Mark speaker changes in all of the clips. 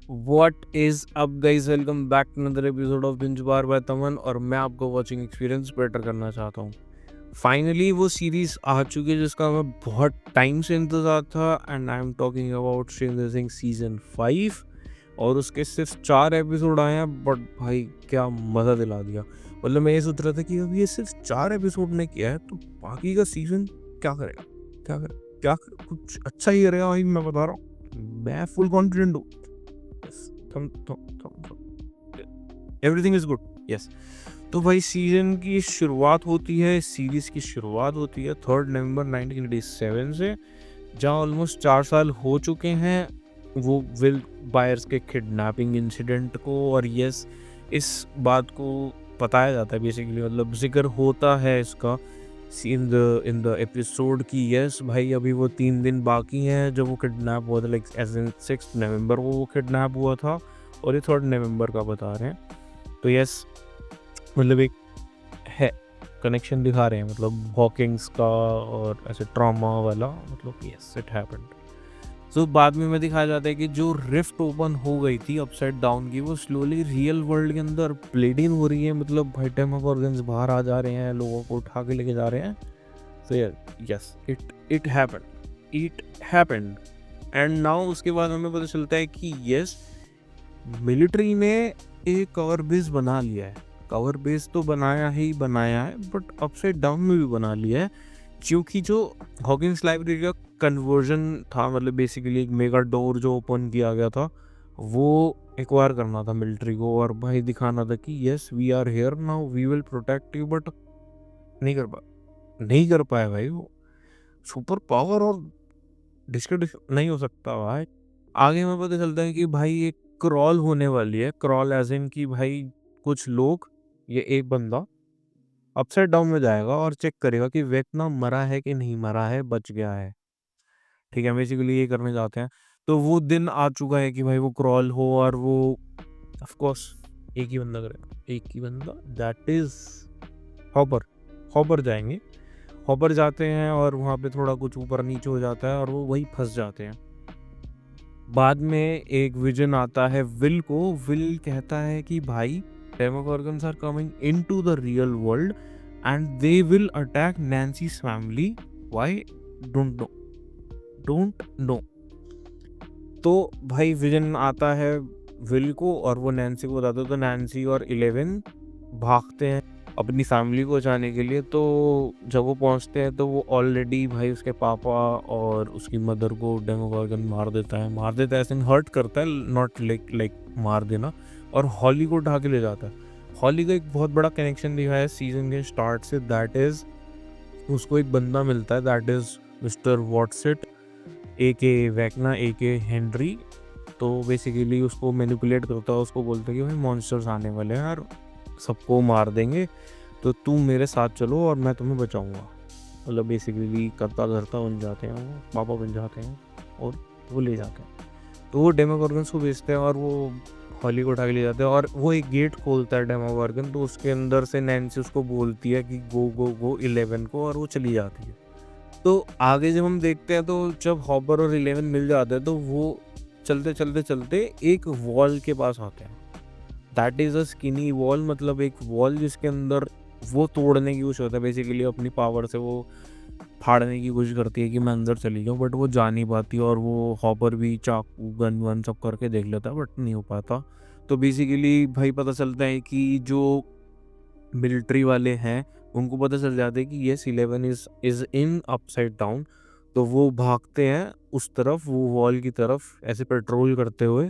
Speaker 1: What is up guys, welcome back to another episode of binge bar by Taman. और मैं आपको watching experience better करना चाहता हूँ। फाइनली वो सीरीज आ चुकी है जिसका मैं बहुत टाइम से इंतजार था, and I am talking about stranger things season 5। और उसके सिर्फ 4 एपिसोड आए हैं, बट भाई क्या मज़ा दिला दिया। मतलब मैं ये सोच रहा था कि अब ये सिर्फ 4 एपिसोड ने किया है, तो बाकी का सीजन क्या करेगा, कुछ अच्छा ही करेगा भाई, मैं बता रहा हूँ। मैं फुल कॉन्फिडेंट हूँ। Everything is good. यस। तो भाई सीजन की शुरुआत होती है, सीरीज की शुरुआत होती है 3 नवंबर 1987 से, जहाँ ऑलमोस्ट 4 साल हो चुके हैं वो विल बायर्स के किडनैपिंग इंसिडेंट को। और यस, इस बात को बताया जाता है बेसिकली, मतलब जिक्र होता है इसका इन द एपिसोड की। यस भाई, अभी वो 3 दिन बाकी हैं जब वो किडनैप हुआ था, लाइक एज इन 6 नवंबर को वो किडनैप हुआ था, और ये 3 नवंबर का बता रहे हैं। तो यस, मतलब एक है कनेक्शन दिखा रहे हैं, मतलब हॉकिंग्स का और ऐसे ट्रॉमा वाला, मतलब यस इट हैपेंड। सो बाद में दिखाया जाता है कि जो रिफ्ट ओपन हो गई थी अपसाइड डाउन की, वो स्लोली रियल वर्ल्ड के अंदर ब्लीड इन हो रही है। मतलब भाई डेमोगोर्गन्स बाहर आ जा रहे हैं, लोगों को उठा के लेके जा रहे हैं। सो yes, it happened. And now उसके बाद हमें पता चलता है कि यस, मिलिट्री ने एक कवर बेस बना लिया है। कवर बेस तो बनाया है, बट अपसाइड डाउन में भी बना लिया है, क्योंकि जो हॉकिंस लाइब्रेरी का कन्वर्जन था, मतलब बेसिकली एक मेगा डोर जो ओपन किया गया था, वो एक्वायर करना था मिलिट्री को, और भाई दिखाना था कि yes we are here now, we will protect you. But नहीं कर पाया भाई। वो सुपर पावर और डिस्क नहीं हो सकता भाई। आगे हमें पता चलता है कि भाई एक क्रॉल होने वाली है। क्रॉल एज इन कि भाई कुछ लोग, ये एक बंदा अपसाइड डाउन में जाएगा और चेक करेगा कि वेक्ना मरा है कि नहीं मरा है, बच गया है। ठीक है, बेसिकली ये करने जाते हैं। तो वो दिन आ चुका है कि भाई वो क्रॉल हो, और वो ऑफ कोर्स एक ही बंदा करेगा, एक ही बंदा, दैट इज हॉपर। हॉपर जाएंगे, हॉपर जाते हैं, और वहाँ पे थोड़ा कुछ ऊपर नीचे हो जाता है और वो वही फंस जाते हैं। बाद में एक विजन आता है विल को। विल कहता है कि भाई Demogorgons are coming into the real world and they will attack Nancy's family. Why? Don't know. तो भाई विजन आता है विल को, और वो नैन्सी को बताता है। तो नैन्सी और 11 भागते हैं अपनी फैमिली को बचाने के लिए। तो जब वो पहुंचते हैं तो वो ऑलरेडी भाई उसके पापा और उसकी मदर को डेमोगोर्गन मार देता है ऐसे हर्ट करता है, नॉट लाइक मार देना। और हॉली को उठा के ले जाता है। हॉली का एक बहुत बड़ा कनेक्शन दिखा है सीजन के स्टार्ट से, दैट इज उसको एक बंदा मिलता है, दैट इज मिस्टर वॉटसेट ए के वैकना ए के हेनरी। तो बेसिकली उसको मैनिपुलेट करता है, उसको बोलता है कि भाई मॉन्स्टर्स आने वाले हैं और सबको मार देंगे, तो तुम मेरे साथ चलो और मैं तुम्हें बचाऊंगा। मतलब बेसिकली करता धरता बन जाते हैं, वो पापा बन जाते हैं और वो ले जाते हैं। तो वो डेमोगोर्गन्स को बेचते हैं और वो हॉली को उठा के ले जाते हैं, और वो एक गेट खोलता है डेमोगोर्गन। तो उसके अंदर से नैन्सी उसको बोलती है कि गो गो गो 11 को, और वो चली जाती है। तो आगे जब हम देखते हैं, तो जब हॉपर और 11 मिल जाते हैं, तो वो चलते चलते चलते एक वॉल के पास आते हैं। That is a skinny wall, मतलब एक वॉल जिसके अंदर वो तोड़ने की कोशिश होता है। बेसिकली अपनी पावर से वो फाड़ने की कोशिश करती है कि मैं अंदर चली जाऊँ, बट वो जा नहीं पाती। और वो हॉपर भी चाकू गन वन सब करके देख लेता है, बट नहीं हो पाता। तो बेसिकली भाई पता चलता है कि जो मिलिट्री वाले हैं उनको पता चल जाता है कि yes 11 is in upside down. तो वो भागते हैं उस तरफ, वो वॉल की तरफ ऐसे पेट्रोल करते हुए,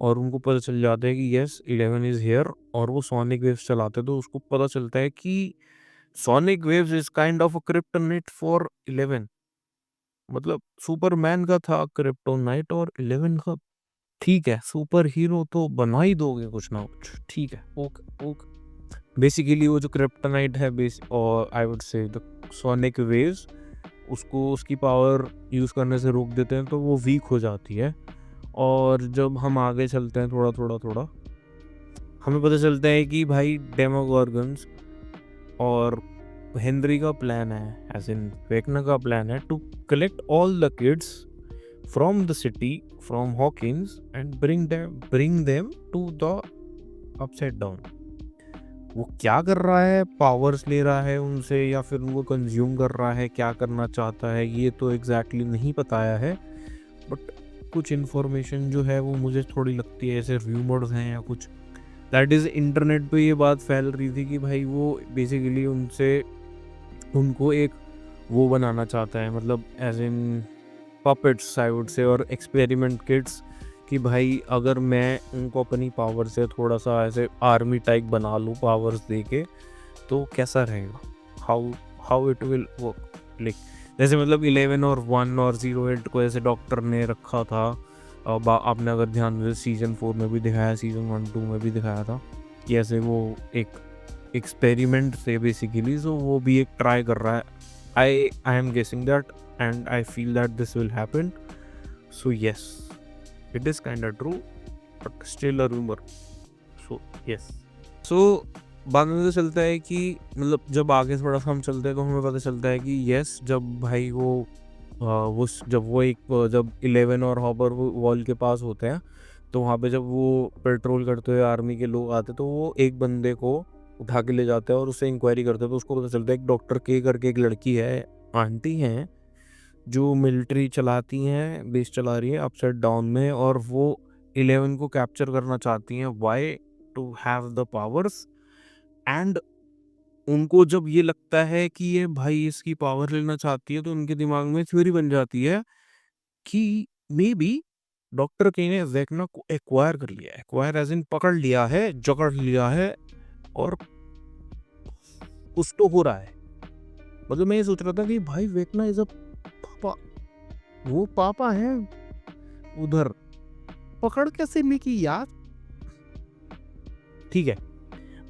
Speaker 1: और उनको पता चल जाता है कि यस 11 इज हियर। और वो सोनिक वेव्स चलाते हैं, तो उसको पता चलता है कि sonic waves is kind of a kryptonite for 11। मतलब सुपरमैन का था क्रिप्टोनाइट, और 11 का ठीक है सुपर हीरो तो बना ही दोगे कुछ ना कुछ, ठीक है ओके ओके। बेसिकली वो जो क्रिप्टोनाइट है बेस, और आई वुड से द सोनिक वेव्स, उसको उसकी पावर यूज़ करने से रोक देते हैं, तो वो वीक हो जाती है। और जब हम आगे चलते हैं थोड़ा थोड़ा थोड़ा, हमें पता चलता है कि भाई डेमोगोर्गन्स और हेनरी का प्लान है, एज इन वेकना का प्लान है, to collect all the kids from the city, from Hawkins and bring them to the upside down. वो क्या कर रहा है, पावर्स ले रहा है उनसे या फिर उनको कंज्यूम कर रहा है, क्या करना चाहता है ये तो एग्जैक्टली नहीं बताया है, बट कुछ इन्फॉर्मेशन जो है वो मुझे थोड़ी लगती है ऐसे रूमर्स हैं या कुछ। दैट इज़ इंटरनेट पे ये बात फैल रही थी कि भाई वो बेसिकली उनको एक वो बनाना चाहता है, मतलब as in puppets I would say, और एक्सपेरिमेंट किड्स, कि भाई अगर मैं उनको अपनी पावर से थोड़ा सा ऐसे आर्मी टाइप बना लूँ पावर्स दे के, तो कैसा रहेगा, how how it will work. Like जैसे मतलब 11 और 1 और 08 को ऐसे डॉक्टर ने रखा था। अब आपने अगर ध्यान दे सीजन 4 में भी दिखाया, सीजन 1-2 में भी दिखाया था कि ऐसे वो एक एक्सपेरिमेंट थे बेसिकली, सो वो भी एक ट्राई कर रहा है। I am guessing that and I feel that this will happen. So yes, it is kind of true but still a rumour. So yes, so बाद में तो चलता है कि मतलब जब आगे थोड़ा सा हम चलते हैं तो हमें पता चलता है कि यस, जब भाई जब 11 और हॉपर वॉल के पास होते हैं, तो वहाँ पे जब वो पेट्रोल करते हुए आर्मी के लोग आते, तो वो एक बंदे को उठा के ले जाते हैं और उससे इंक्वायरी करते हैं। तो उसको पता चलता है एक डॉक्टर के करके एक लड़की है, आंटी हैं, जो मिलिट्री चलाती हैं, बेस चला रही है अपसाइड डाउन में, और वो 11 को कैप्चर करना चाहती हैं। Why? To have the powers. And उनको जब ये लगता है कि ये भाई इसकी पावर लेना चाहती है, तो उनके दिमाग में थ्योरी बन जाती है कि मे बी डॉक्टर के ने वेक्ना को एक्वायर कर लिया है। एक्वायर एज इन पकड़ लिया है, जकड़ लिया है, और कुछ तो हो रहा है। मतलब मैं ये सोच रहा था कि भाई वेक्ना इज अ पापा, वो पापा है, उधर पकड़ कैसे ली की यार। ठीक है,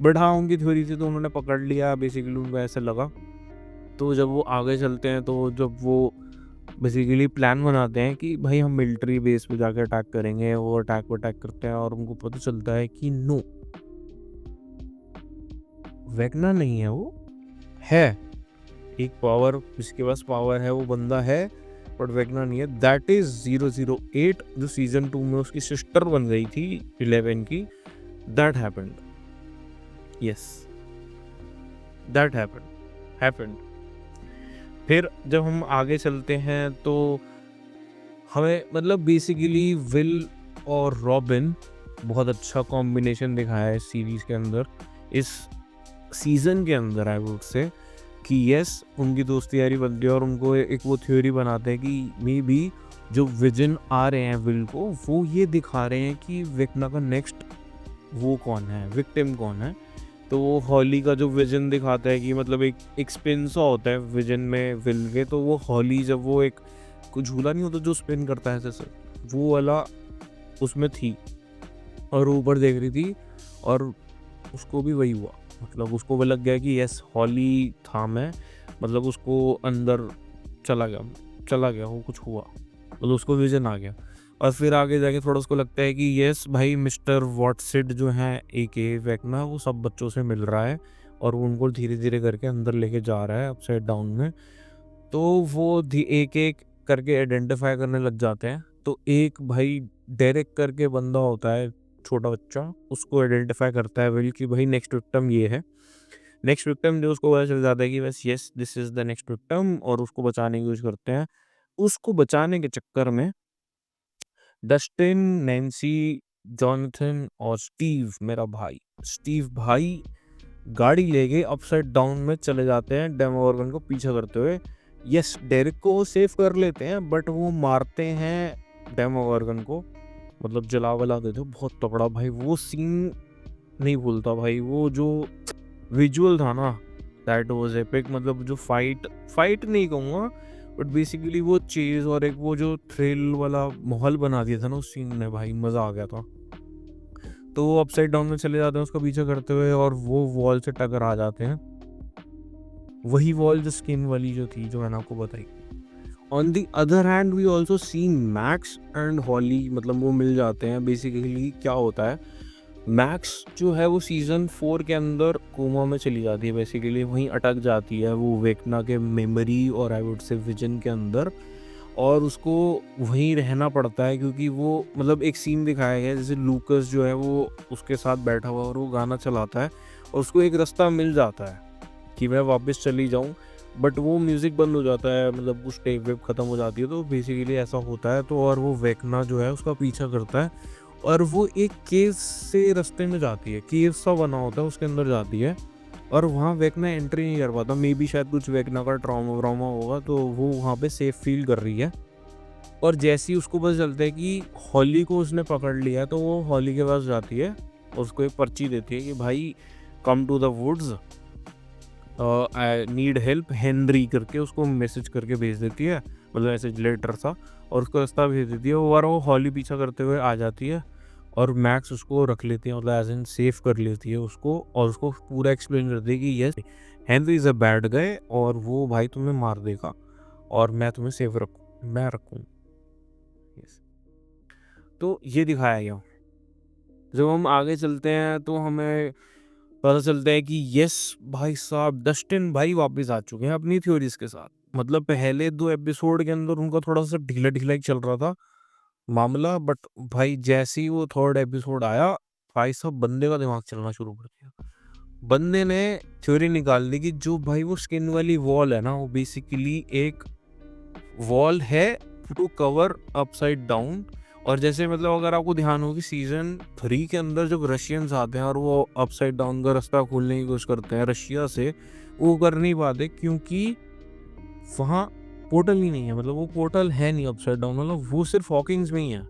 Speaker 1: बट हाँ उनकी थ्योरी से तो उन्होंने पकड़ लिया, बेसिकली उनको ऐसा लगा। तो जब वो आगे चलते हैं, तो जब वो बेसिकली प्लान बनाते हैं कि भाई हम मिलिट्री बेस पे जाकर अटैक करेंगे, वो अटैक करते हैं और उनको पता चलता है कि नो, वेगना नहीं है, वो है एक पावर, जिसके पास पावर है वो बंदा है, बट वेगना नहीं है। दैट इज 008, जो सीजन 2 में उसकी सिस्टर बन गई थी 11 की। That happened, yes, that happened. फिर जब हम आगे चलते हैं तो हमें मतलब बेसिकली विल और रॉबिन बहुत अच्छा कॉम्बिनेशन दिखाया है सीरीज के अंदर, इस सीजन के अंदर आई वुड से, कि यस उनकी दोस्ती यारी बनती है और उनको एक वो थ्योरी बनाते हैं कि मे बी जो विजन आ रहे हैं विल को, वो ये दिखा रहे हैं कि वेक्ना का नेक्स्ट वो कौन है, विक्टिम कौन है। तो वो हॉली का जो विजन दिखाता है कि मतलब एक स्पिन सा होता है विजन में विल के, तो वो हॉली जब वो एक कुछ झूला नहीं होता जो स्पिन करता है जैसे, वो वाला उसमें थी और ऊपर देख रही थी, और उसको भी वही हुआ। मतलब उसको वो लग गया कि यस हॉली था मैं, मतलब उसको अंदर चला गया वो, कुछ हुआ, मतलब उसको विजन आ गया। और फिर आगे जाके थोड़ा उसको लगता है कि यस भाई मिस्टर वॉटसिड जो है ए वेक्ना, वो सब बच्चों से मिल रहा है और वो उनको धीरे धीरे करके अंदर लेके जा रहा है अपसाइड डाउन में। तो वो एक एक करके आइडेंटिफाई करने लग जाते हैं। तो एक भाई डेरेक करके बंदा होता है, छोटा बच्चा, उसको आइडेंटिफाई करता है विल कि भाई नेक्स्ट विक्टिम ये है। नेक्स्ट विक्टिम जो उसको पता चल जाता है कि बस yes this is the next victim, और उसको बचाने की कोशिश करते हैं। उसको बचाने के चक्कर में डस्टिन, नैन्सी, जॉनथन और मेरा भाई स्टीव भाई गाड़ी लेके अपसाइड डाउन में चले जाते हैं डेमोगोर्गन को पीछा करते हुए। यस डेरिक को सेव कर लेते हैं, बट वो मारते हैं डेमोगोर्गन को, मतलब जला वला देते हो बहुत तगड़ा भाई। वो सीन नहीं भूलता भाई, वो जो विजुअल था ना, दैट वाज एपिक। मतलब जो फाइट नहीं कहूँगा, बट बेसिकली वो चेज और एक वो जो थ्रिल वाला माहौल बना दिया था ना उस सीन ने, भाई मज़ा आ गया था। तो वो अपसाइड डाउन में चले जाते हैं उसका पीछा करते हुए, और वो वॉल से टकरा जाते हैं, वही वॉल जो स्किन वाली जो थी, जो मैंने आपको बताई। On the other hand we also seen Max and Holly, मतलब वो मिल जाते हैं। बेसिकली क्या होता है, मैक्स जो है वो सीजन 4 के अंदर कोमा में चली जाती है, बेसिकली वहीं अटक जाती है वो वेक्ना के मेमोरी और आई वुड से विजन के अंदर। और उसको वहीं रहना पड़ता है क्योंकि वो मतलब एक सीन दिखाया गया है जैसे लूकस जो है वो उसके साथ बैठा हुआ और वो गाना चलाता है और उसको एक रास्ता मिल जाता है कि मैं वापस चली जाऊं, बट वो म्यूज़िक बंद हो जाता है, मतलब उस टेप वेप ख़त्म हो जाती है, तो बेसिकली ऐसा होता है। तो और वो वेकना जो है उसका पीछा करता है और वो एक केव से रास्ते में जाती है, केव सा बना होता है उसके अंदर जाती है और वहाँ वेकना एंट्री नहीं कर पाता। मे बी शायद कुछ वेकना का ट्रॉमा व्रामा होगा, तो वो वहाँ पे सेफ फील कर रही है। और जैसे ही उसको पता चलता है कि हॉली को उसने पकड़ लिया है, तो वो हॉली के पास जाती है और उसको एक पर्ची देती है कि भाई come to the woods, I need help Henry करके उसको मैसेज करके भेज देती है, मतलब मैसेज लेटर सा, और उसको रास्ता भेज देती है। वो हॉली पीछा करते हुए आ जाती है और मैक्स उसको रख लेती है, मतलब एज इन सेफ कर लेती है उसको और उसको पूरा एक्सप्लेन करती है कि yes Henry is a bad guy और वो भाई तुम्हें मार देगा और मैं तुम्हें सेफ मैं रखूँ। यस, तो ये दिखाया गया। जब हम आगे चलते हैं तो हमें पता चलता है कि यस भाई साहब डस्टिन भाई वापस आ चुके हैं अपनी थ्योरीज के साथ। मतलब पहले 2 एपिसोड के अंदर उनका थोड़ा सा ढीला-ढीला ही चल रहा था मामला, बट भाई जैसे ही वो 3rd एपिसोड आया, भाई साहब बंदे का दिमाग चलना शुरू कर दिया। बंदे ने थ्योरी निकाल दी कि जो भाई वो स्किन वाली वॉल है ना, वो बेसिकली एक वॉल है टू कवर अपसाइड डाउन। और जैसे मतलब अगर आपको ध्यान हो कि सीजन 3 के अंदर जब रशियंस आते हैं और वो अपसाइड डाउन का रास्ता खोलने की कोशिश करते हैं रशिया से, वो कर नहीं पाते क्योंकि वहाँ पोर्टल ही नहीं है, मतलब वो पोर्टल है नहीं अपसाइड डाउन, मतलब वो सिर्फ हॉकिंग्स में ही है,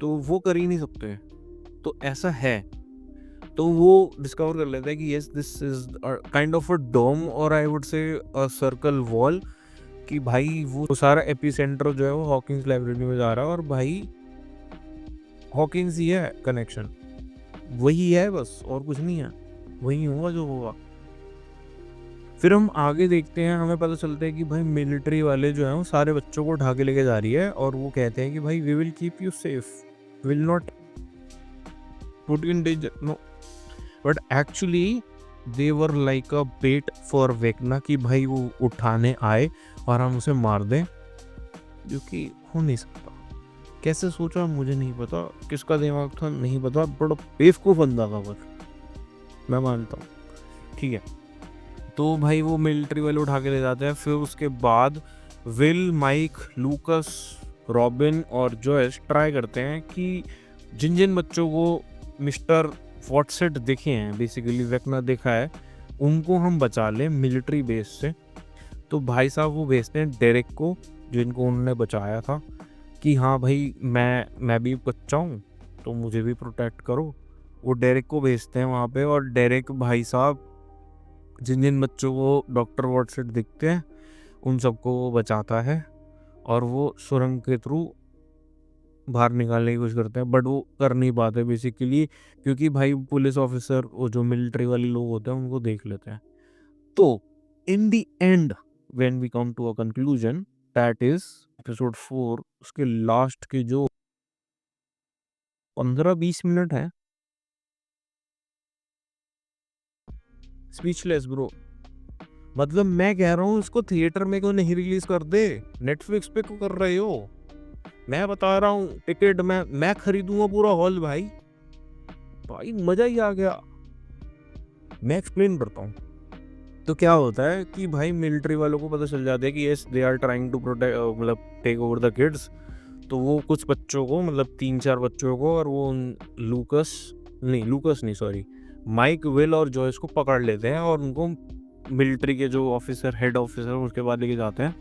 Speaker 1: तो वो कर ही नहीं सकते। तो ऐसा है, तो वो डिस्कवर कर लेता है कि yes this is kind of a dome और आई वुड से अ सर्कल वॉल, कि भाई वो सारा एपिसेंटर जो है वो हॉकिंस लाइब्रेरी में जा रहा है और भाई हॉकिंस ही है कनेक्शन, वही है बस और कुछ नहीं है, वही होगा जो होगा। फिर हम आगे देखते हैं, हमें पता चलता है कि भाई मिलिट्री वाले जो हैं वो सारे बच्चों को उठा के लेके जा रही है और वो कहते हैं कि भाई we will keep you safe, will not put you in danger, no, but actually they were like a bet for Vecna, कि भाई वो उठाने आए और हम उसे मार दें, जो कि हो नहीं सकता। कैसे सोचा मुझे नहीं पता, किसका दिमाग था नहीं पता, बड़ा बेवकूफ़ बंदा था, पर मैं मानता हूँ ठीक है। तो भाई वो मिलिट्री वाले उठा के ले जाते हैं। फिर उसके बाद विल, माइक, लूकस, रॉबिन और जॉयस ट्राई करते हैं कि जिन जिन बच्चों को मिस्टर वॉटसेट दिखे हैं, बेसिकली वेकना देखा है, उनको हम बचा लें मिलिट्री बेस से। तो भाई साहब वो भेजते हैं डेरेक को, जिनको उन्होंने बचाया था, कि हाँ भाई मैं भी बच्चा हूँ तो मुझे भी प्रोटेक्ट करो। वो डेरेक को भेजते हैं वहाँ पे और डेरेक भाई साहब जिन जिन बच्चों को डॉक्टर वॉटसेट दिखते हैं उन सबको वो बचाता है और वो सुरंग के थ्रू बाहर निकालने की कोशिश करते हैं, बट वो कर नहीं पाते बेसिकली, क्योंकि भाई पुलिस ऑफिसर वो जो मिलिट्री वाले लोग होते हैं उनको देख लेते हैं। तो in the end when we come to a conclusion, that is episode 4, उसके लास्ट के जो 15-20 मिनट है, स्पीचलेस ब्रो। मतलब मैं कह रहा हूँ इसको थिएटर में क्यों नहीं रिलीज कर दे, नेटफ्लिक्स पे क्यों कर रहे हो? मैं बता रहा हूँ टिकट मैं खरीदूंगा पूरा हॉल भाई, भाई मजा ही आ गया। मैं एक्सप्लेन करता हूँ। तो क्या होता है कि भाई मिलिट्री वालों को पता चल जाता है कि yes they are trying to protect, मतलब टेक ओवर द किड्स। तो वो कुछ बच्चों को, मतलब 3-4 बच्चों को, और वो लूकस नहीं सॉरी, माइक, विल और जॉयस को पकड़ लेते हैं और उनको मिलिट्री के जो ऑफिसर, हेड ऑफिसर, उसके बाद लेके जाते हैं।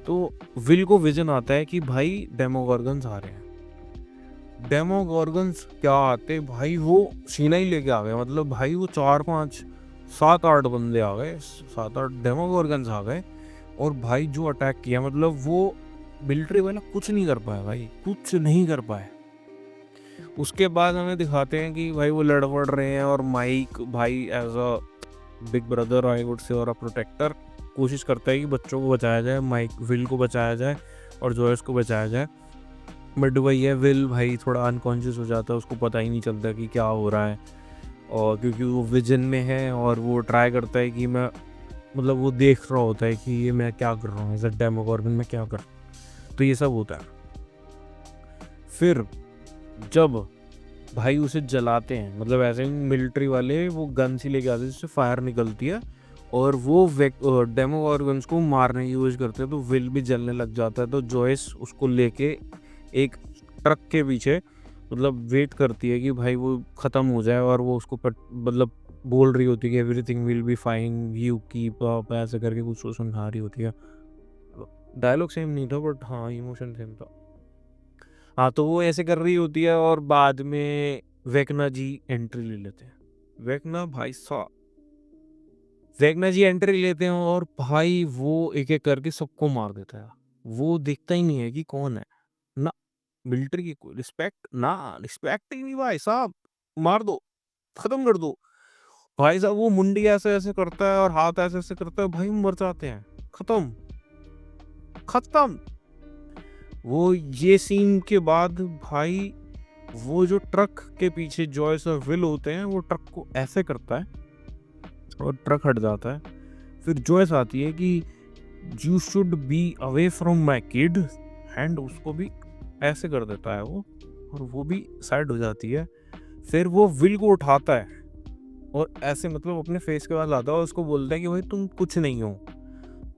Speaker 1: तो विल को विजन आता है कि भाई डेमोगॉर्गन्स आ रहे हैं। डेमोगॉर्गन्स क्या आते भाई, वो सीना ही लेके आ गए, मतलब भाई वो 4-5-7-8 बंदे आ गए, 7-8 डेमोगॉर्गन्स आ गए और भाई जो अटैक किया, मतलब वो मिलिट्री वाला कुछ नहीं कर पाया भाई, कुछ नहीं कर पाए। उसके बाद हमें दिखाते हैं कि भाई वो लड़ पड़ रहे हैं और माइक भाई as a big brother I would say और अ प्रोटेक्टर कोशिश करता है कि बच्चों को बचाया जाए, माइक विल को बचाया जाए और जॉयस को बचाया जाए। बट वही है, विल भाई थोड़ा अनकॉन्शियस हो जाता है, उसको पता ही नहीं चलता कि क्या हो रहा है, और क्योंकि वो विजन में है और वो ट्राई करता है कि मैं मतलब वो देख रहा होता है कि ये मैं क्या कर रहा हूँ, एज अ डेमोगोर्गन मैं क्या कर रहा हूँ, तो ये सब होता है। फिर जब भाई उसे जलाते हैं, मतलब ऐसे मिलिट्री वाले वो गन सी लेके आते हैं जिससे फायर निकलती है, और वो डेमोगोर्गन्स को मारने की यूज करते हैं, तो विल भी जलने लग जाता है। तो जॉयस उसको लेके एक ट्रक के पीछे मतलब वेट करती है कि भाई वो ख़त्म हो जाए, और वो उसको मतलब बोल रही होती है कि everything will be fine, you keep up, ऐसे करके कुछ तो समझा रही होती है। डायलॉग सेम नहीं था बट हाँ इमोशन सेम था। हाँ, तो वो ऐसे कर रही होती है और बाद में वेकना जी एंट्री ले लेते हैं। वेकना जी एंट्री लेते हैं और भाई वो एक एक करके सबको मार देता है। वो देखता ही नहीं है कि कौन है ना। मिलिट्री की कोई रिस्पेक्ट ही नहीं भाई साहब, मार दो, खत्म कर दो। भाई साहब वो मुंडी ऐसे ऐसे करता है और हाथ ऐसे ऐसे करता है, भाई मर जाते हैं, खत्म खत्म। वो ये सीन के बाद भाई वो जो ट्रक के पीछे जॉयस और विल होते हैं, वो ट्रक को ऐसे करता है और ट्रक हट जाता है। फिर जॉयस आती है कि you should be away from my kid, and उसको भी ऐसे कर देता है वो, और वो भी साइड हो जाती है। फिर वो विल को उठाता है और ऐसे मतलब अपने फेस के पास लाता है और उसको बोलता है कि भाई तुम कुछ नहीं हो,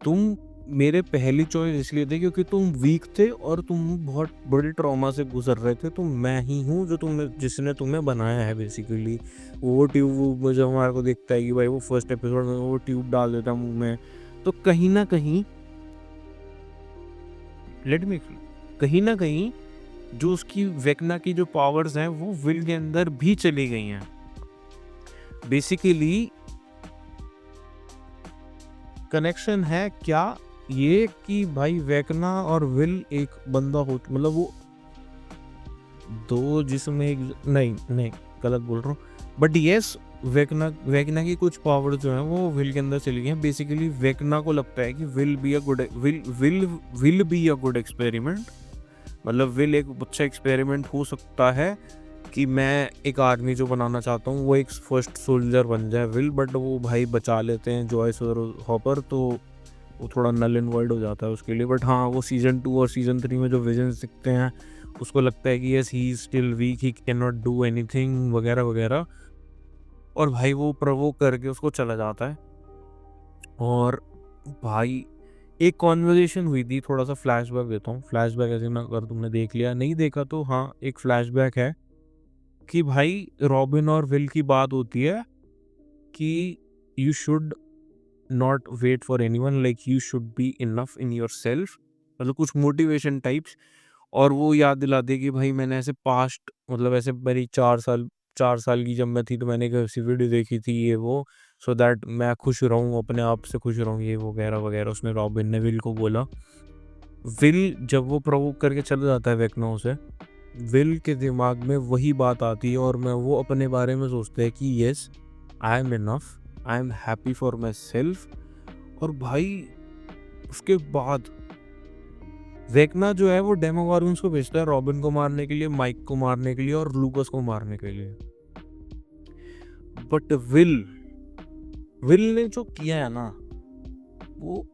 Speaker 1: तुम मेरे पहली चॉइस इसलिए थे क्योंकि तुम वीक थे और तुम बहुत बड़ी ट्रॉमा से गुजर रहे थे, तो मैं ही हूँ जो जिसने तुम्हें बनाया है बेसिकली। वो ट्यूब जब हमारे को देखता है कि भाई वो फर्स्ट एपिसोड में वो ट्यूब डाल देता है मुंह में, तो कहीं ना कहीं लेट मी कहीं ना कहीं जो उसकी वेकना की जो पावर्स हैं वो विल के अंदर भी चली गई हैं। बेसिकली कनेक्शन है क्या ये कि भाई वेकना और विल एक बंदा हो, मतलब वो दो जिसमें एक नहीं गलत बोल रहा हूँ, बट यस वेकना की कुछ पावर जो है वो विल के अंदर चली गई हैं। बेसिकली वेकना को लगता है कि will be a good experiment, मतलब विल एक अच्छा एक्सपेरिमेंट हो सकता है कि मैं एक आर्मी जो बनाना चाहता हूँ वो एक फर्स्ट सोल्जर बन जाए विल। बट वो भाई बचा लेते हैं जॉयस और हॉपर, तो वो थोड़ा नल एंड वर्ड हो जाता है उसके लिए। बट हाँ, वो सीजन 2 और सीजन 3 में जो विजन दिखते हैं उसको लगता है कि yes he is still weak, he can not do anything वगैरह वगैरह, और भाई वो प्रोवोक करके उसको चला जाता है। और भाई एक कॉन्वर्जेशन हुई थी, थोड़ा सा फ्लैशबैक देता हूँ। फ्लैशबैक ऐसे ना, अगर तुमने देख लिया, नहीं देखा तो हाँ एक फ्लैशबैक है कि भाई रॉबिन और विल की बात होती है कि you should not wait for anyone, like you should be enough in yourself, मतलब कुछ मोटिवेशन टाइप्स। और वो याद दिलाते कि भाई मैंने ऐसे पास्ट, मतलब ऐसे मेरी 4 साल की जब मैं थी तो मैंने एक ऐसी वीडियो देखी थी ये वो, सो दैट मैं खुश रहूँ, अपने आप से खुश रहूँ, ये वगैरह वगैरह उसने रॉबिन ने विल को बोला। विल जब वो प्रोवोक करके चला जाता है वेकनो से, विल के दिमाग में वही बात आती है और मैं वो अपने बारे में सोचते हैं कि yes I am enough, I am happy for my self. और भाई उसके बाद वेकना जो है वो डेमोगोर्गन्स को भेजता है रॉबिन को मारने के लिए, माइक को मारने के लिए और लूकस को मारने के लिए। बट विल ने जो किया है ना वो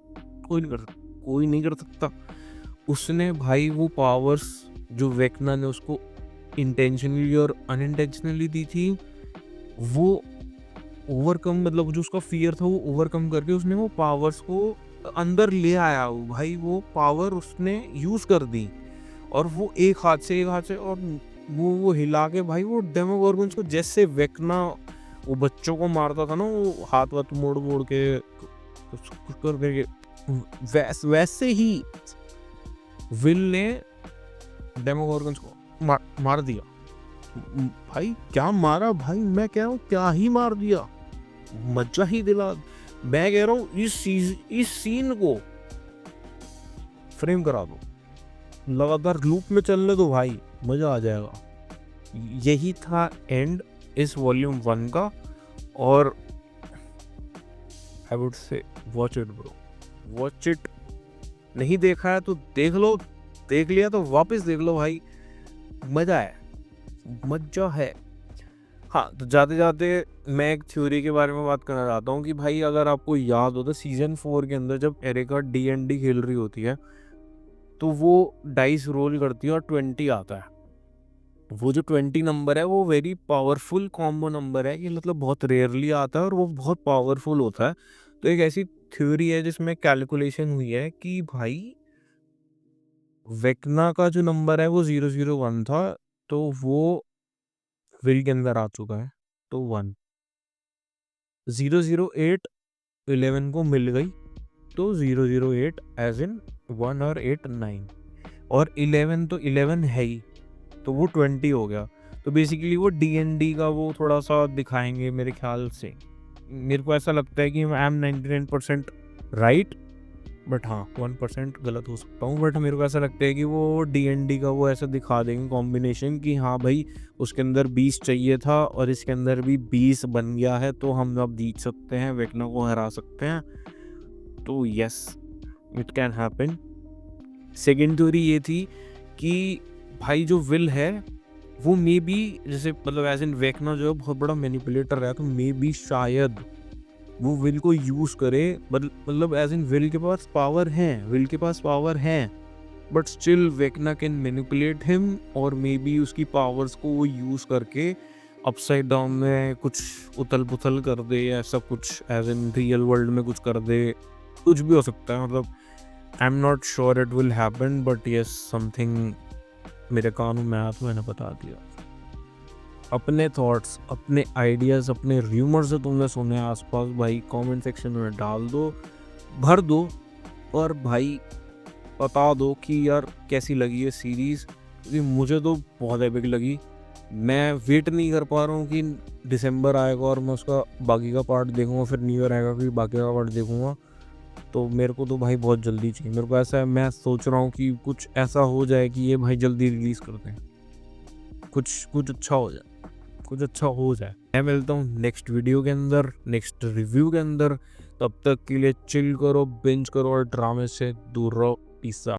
Speaker 1: कोई नहीं कर सकता। उसने भाई वो पावर्स जो वेकना ने उसको इंटेंशनली और अनइंटेंशनली दी थी, वो ओवरकम, मतलब जो उसका फियर था वो ओवरकम करके उसने वो पावर्स को अंदर ले आया। भाई वो पावर उसने यूज कर दी, और वो एक हाथ से और वो हिला के भाई वो डेमोगोर्गन्स को, जैसे वेकना वो बच्चों को मारता था ना, वो हाथ वाथ मोड़ मोड़ के कुछ करके, वैसे ही विल ने डेमोगोर्गन्स को मार दिया। भाई क्या मारा भाई, मैं कह रहा हूँ क्या ही मार दिया, मजा ही दिला। मैं कह रहा हूँ इस सीन को फ्रेम करा दो, लगातार लूप में चलने दो भाई, मजा आ जाएगा। यही था एंड इस वॉल्यूम 1 का। और आई वुड से watch it bro, watch it. नहीं देखा है तो देख लो, देख लिया तो वापस देख लो भाई, मजा है, मजा है। हाँ, तो जाते-जाते मैं एक थ्योरी के बारे में बात करना चाहता हूँ कि भाई अगर आपको याद हो तो सीज़न 4 के अंदर जब एरिका डी-एन-डी खेल रही होती है, तो वो डाइस रोल करती है और 20 आता है। वो जो 20 नंबर है वो वेरी पावरफुल कॉम्बो नंबर है, ये मतलब बहुत रेयरली आता है और वो बहुत पावरफुल होता है। तो एक ऐसी थ्योरी है जिसमें कैलकुलेशन हुई है कि भाई वेक्ना का जो नंबर है वो 001 था, तो वो विल के अंदर आ चुका है, तो 1। 008 11 को मिल गई, तो 008 एज़ इन 1 और 8 9, और 11 तो 11 है ही, तो वो 20 हो गया। तो बेसिकली वो डी-एन-डी का वो थोड़ा-सा दिखाएँगे मेरे ख़्याल से। मेरे को ऐसा लगता है कि आई एम 99% राइट, बट हाँ, 1% गलत हो सकता हूँ, बट मेरे को ऐसा लगता है कि वो डी-एन-डी का वो ऐसा दिखा देंगे कॉम्बिनेशन कि हाँ भाई, उसके अंदर 20 चाहिए था और इसके अंदर भी 20 बन गया है, तो हम अब जीत सकते हैं, वेक्ना को हरा सकते हैं। तो yes, it can happen. Second theory ये थी कि भाई जो विल है वो मे बी, जैसे मतलब एज इन वेक्ना जो है बहुत बड़ा मैनिपुलेटर है, तो मे बी शायद वो विल को यूज करे, मतलब एज इन विल के पास पावर है, विल के पास पावर है, but still वेक्ना can manipulate him, और मे बी उसकी पावर्स को वो यूज करके अपसाइड डाउन में कुछ उथल पुथल कर दे, या ऐसा कुछ एज इन रियल वर्ल्ड में कुछ कर दे। कुछ भी हो सकता है, मतलब I am not sure it will happen, but yes something मेरे कानों में आया तो मैंने बता दिया। अपने थॉट्स, अपने आइडियाज़, अपने र्यूमर से तुमने सुने आसपास, भाई कमेंट सेक्शन में डाल दो, भर दो, और भाई बता दो कि यार कैसी लगी ये सीरीज़, क्योंकि मुझे तो बहुत एपिक लगी। मैं वेट नहीं कर पा रहा हूँ कि दिसंबर आएगा और मैं उसका बाकी का पार्ट देखूँगा, फिर न्यू ईयर आएगा फिर बाकी का पार्ट देखूँगा। तो मेरे को तो भाई बहुत जल्दी चाहिए। मेरे को ऐसा है, मैं सोच रहा हूँ कि कुछ ऐसा हो जाए कि ये भाई जल्दी रिलीज़ कर दें। कुछ कुछ अच्छा हो जाए, कुछ अच्छा हो जाए। मैं मिलता हूँ नेक्स्ट वीडियो के अंदर, नेक्स्ट रिव्यू के अंदर। तब तक के लिए चिल करो, बिंज करो और ड्रामे से दूर रहो। Peace out.